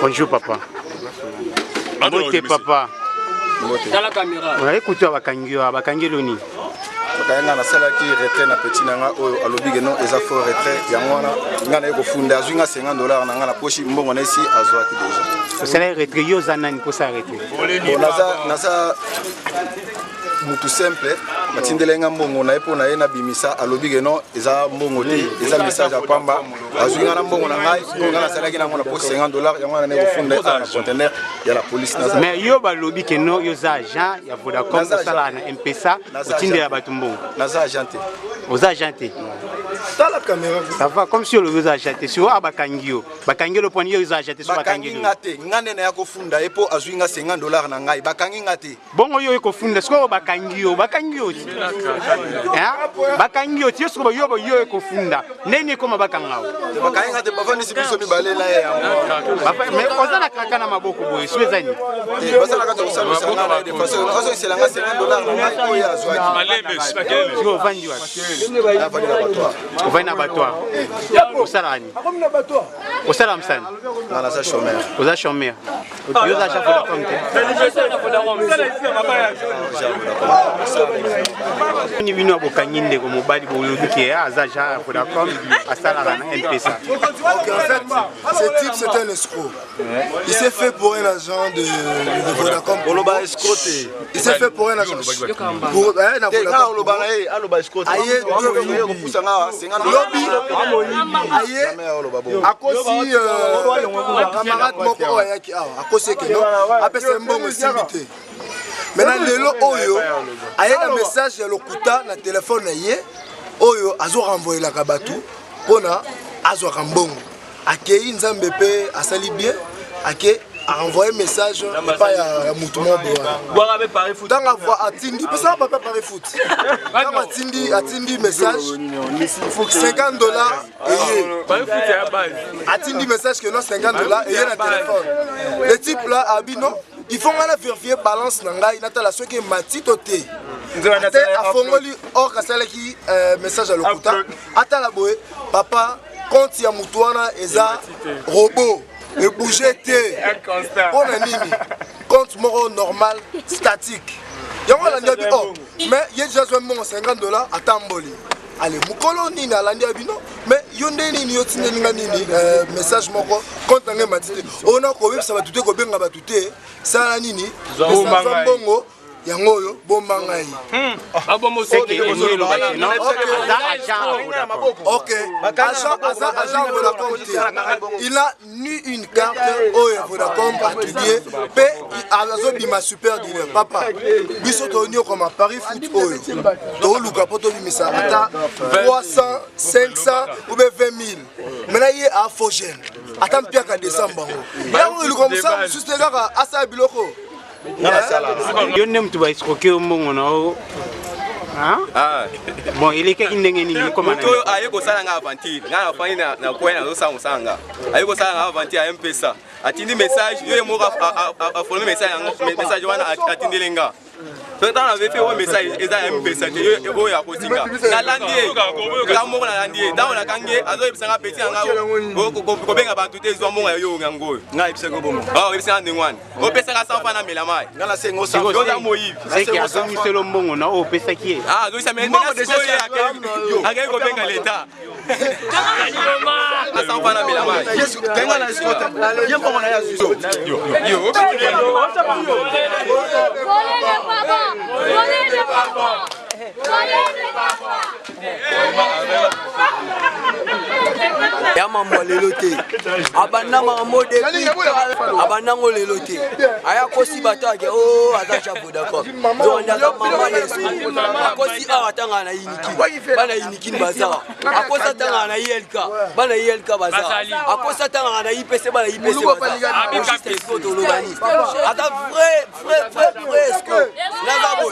Bonjour papa. Bonjour papa. Dans la caméra. On a écouté Bakangi Loni. Bakayanga na sala ki retrait na petit nanga oyo alobi que non eza fort retrait yango wana ngana eko funda azuinga $50 na ngana pochi mbongo na esi azwaki déjà. C'est la retrait yo zanani pour s'arrêter. Nasa mutu simple matindelenga mbongo na epo na ye na bimisa alobi que non eza mbongo te eza message à pamba azuinga na mbongo na ngai ngana sala ki na ngona pochi $50 yango na eko funda na conteneur ya la police nasa. Mais yo balobi que non yo za agent ya Vodacom pour sala na M-Pesa otindela bato mbongo. Naza agenté. Aux agentés. Dans la caméra. Ça va comme si on le veut agenté. Sur Abakangio. Bakangio le point aux agentés sur Bakangio. Ngane na yako funda epo azuinga $50 na ngai bakangi ngate. Bongo yo eko funda sko Bakangio ti. Hein? Bakangio ti sko yo eko funda. Nene koma bakangao. Bakangi ngate bafani sibiso mibale na ye yango. Mais ozana kaka na maboko boye swezani. Basala kata usalo sanga na de façon ozo selanga $50 na ngai oya azwaki. Malebe sipakele. Siko vandi wa. On va na abattoir. Au salani. Au salam san. Dans la chômeur. Aux chômeur. Aux agents Vodacom. Ni vino abokanyi ndeko mobali bolobiki azaja Vodacom asala na M-Pesa. En fait, ce type c'est un escroc. Il s'est fait pour un agent de Vodacom. Il s'est fait pour un agent. Pour un Vodacom. À cause camarade moko ayaki awa à cause que non après c'est mbongo simité maintenant lelo oyo aye na message ya lokuta na téléphone na ye oyo azo renvoyer la kabatu pona azo kambongo akei nzambe pe asali bien ake a envoyé message pas ya mutu mo boa dans la voix atindi parce que papa pare foot dans atindi message $50 et atindi message que non $50 et na téléphone le type là abino il faut nga vérifier balance na ngai natala soki matito te afongoli or kasalaki message à lokuta atala boye papa compte ya mutu wana eza robot et bouger té on a nini compte moro normal statique yango la ndiabi oh mais il y a déjà $50 atamboli allez mukolo nini alandi abino mais yonde nini yotinde ninga nini message moko compte nga matite ona ko websa batute ko benga batute sala nini bongo yango yo bomanga yi abomo seki ezolo bakino OK agent Vodacom il a ni une carte oyo Vodacom atelier pe azo bima super dealer papa biso to nyo comme Paris foot oyo to luka poto bimisa ata 300 500 ou bien 20 000 maintenant il a Fogène ata mpia ka décembre yango luka musa juste kaka asa biloko yo ne mtu ba escroquer mbongo na o bon il est que ndenge nini comme to ayeko sala nga avanti nga afani na kwena zo sanga ayeko sala nga avanti ya M-Pesa atindi message yo mo a follow message wana atindi lenga donc dans la fait un message eza M-Pesa yo ya kotinga na landie ka mo na landie dans la kange azo ebisanga petit nga ko benga bantu te zo mo yo ngango nga ebisanga bomo ebisanga ndingwana o pesa ka safa na melamai ngala sengo sa yo za moyiv c'est que azo miselo mbongo na o pesa ki donc ça me déjà akay ko benga l'état ka safa na melamai kenga na skota yo mbongo na ya zuzo yo ya mambo lelo te abananga mode abanango lelo te aya kosi batake o azacha Vodacom zonda ka mama lesu akosi atanga na yiniki bana yiniki bazara akosa tanga na yelka bana yelka bazara akosa tanga na IPC bana IPC bazara juste photo lobani ata vrai esco nazabo